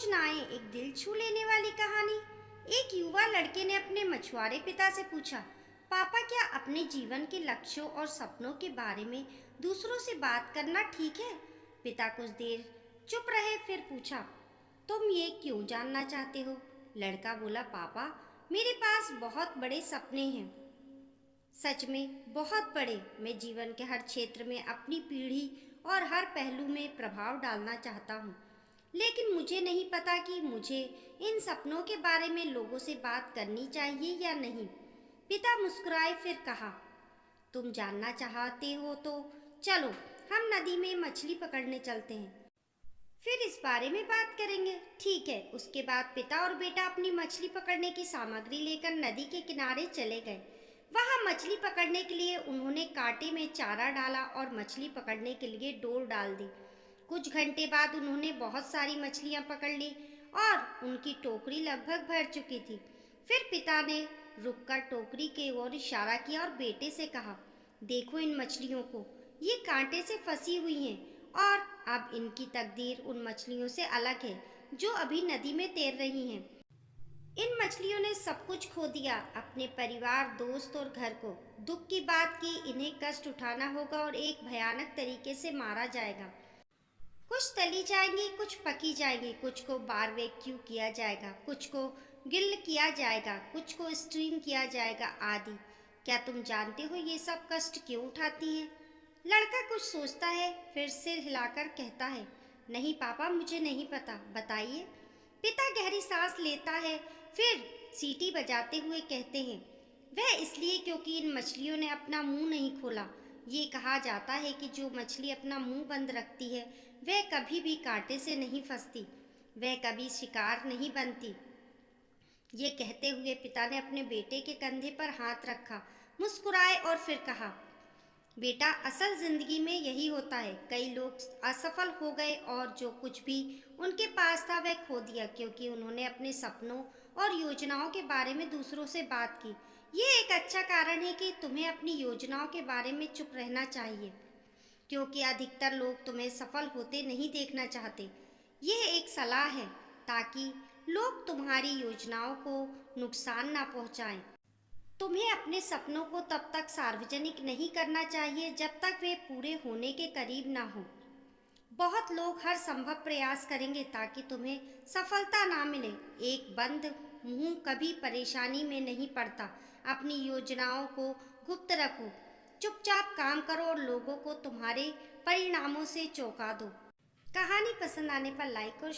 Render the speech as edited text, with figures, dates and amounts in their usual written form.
ना आए एक दिल छू लेने वाली कहानी। एक युवा लड़के ने अपने मछुआरे पिता से पूछा, पापा क्या अपने जीवन के लक्ष्यों और सपनों के बारे में दूसरों से बात करना ठीक है? पिता कुछ देर चुप रहे, फिर पूछा, तुम ये क्यों जानना चाहते हो? लड़का बोला, पापा मेरे पास बहुत बड़े सपने हैं, सच में बहुत बड़े। मैं जीवन के हर क्षेत्र में अपनी पीढ़ी और हर पहलू में प्रभाव डालना चाहता हूँ, लेकिन मुझे नहीं पता कि मुझे इन सपनों के बारे में लोगों से बात करनी चाहिए या नहीं। पिता मुस्कुराए, फिर कहा, तुम जानना चाहते हो तो चलो हम नदी में मछली पकड़ने चलते हैं, फिर इस बारे में बात करेंगे। ठीक है। उसके बाद पिता और बेटा अपनी मछली पकड़ने की सामग्री लेकर नदी के किनारे चले गए। वहां मछली पकड़ने के लिए उन्होंने कांटे में चारा डाला और मछली पकड़ने के लिए डोर डाल दी। कुछ घंटे बाद उन्होंने बहुत सारी मछलियां पकड़ ली और उनकी टोकरी लगभग भर चुकी थी। फिर पिता ने रुककर टोकरी की ओर इशारा किया और बेटे से कहा, देखो इन मछलियों को, ये कांटे से फंसी हुई हैं और अब इनकी तकदीर उन मछलियों से अलग है जो अभी नदी में तैर रही हैं। इन मछलियों ने सब कुछ खो दिया, अपने परिवार, दोस्त और घर को। दुख की बात कि इन्हें कष्ट उठाना होगा और एक भयानक तरीके से मारा जाएगा। कुछ तली जाएंगी, कुछ पकी जाएंगी, कुछ को बारबेक्यू किया जाएगा, कुछ को ग्रिल किया जाएगा, कुछ को स्टीम किया जाएगा आदि। क्या तुम जानते हो ये सब कष्ट क्यों उठाती हैं? लड़का कुछ सोचता है, फिर सिर हिलाकर कहता है, नहीं पापा मुझे नहीं पता, बताइए। पिता गहरी सांस लेता है, फिर सीटी बजाते हुए कहते हैं, वह इसलिए क्योंकि इन मछलियों ने अपना मुंह नहीं खोला। ये कहा जाता है कि जो मछली अपना मुंह बंद रखती है वह कभी भी कांटे से नहीं फंसती, वह कभी शिकार नहीं बनती। ये कहते हुए पिता ने अपने बेटे के कंधे पर हाथ रखा, मुस्कुराए और फिर कहा, बेटा असल जिंदगी में यही होता है। कई लोग असफल हो गए और जो कुछ भी उनके पास था वह खो दिया क्योंकि उन्होंने अपने सपनों और योजनाओं के बारे में दूसरों से बात की। ये एक अच्छा कारण है कि तुम्हें अपनी योजनाओं के बारे में चुप रहना चाहिए, क्योंकि अधिकतर लोग तुम्हें सफल होते नहीं देखना चाहते। यह एक सलाह है ताकि लोग तुम्हारी योजनाओं को नुकसान ना पहुंचाएं। तुम्हें अपने सपनों को तब तक सार्वजनिक नहीं करना चाहिए जब तक वे पूरे होने के करीब ना हो। बहुत लोग हर संभव प्रयास करेंगे ताकि तुम्हें सफलता ना मिले। एक बंद मुंह कभी परेशानी में नहीं पड़ता। अपनी योजनाओं को गुप्त रखो, चुपचाप काम करो और लोगों को तुम्हारे परिणामों से चौंका दो। कहानी पसंद आने पर लाइक और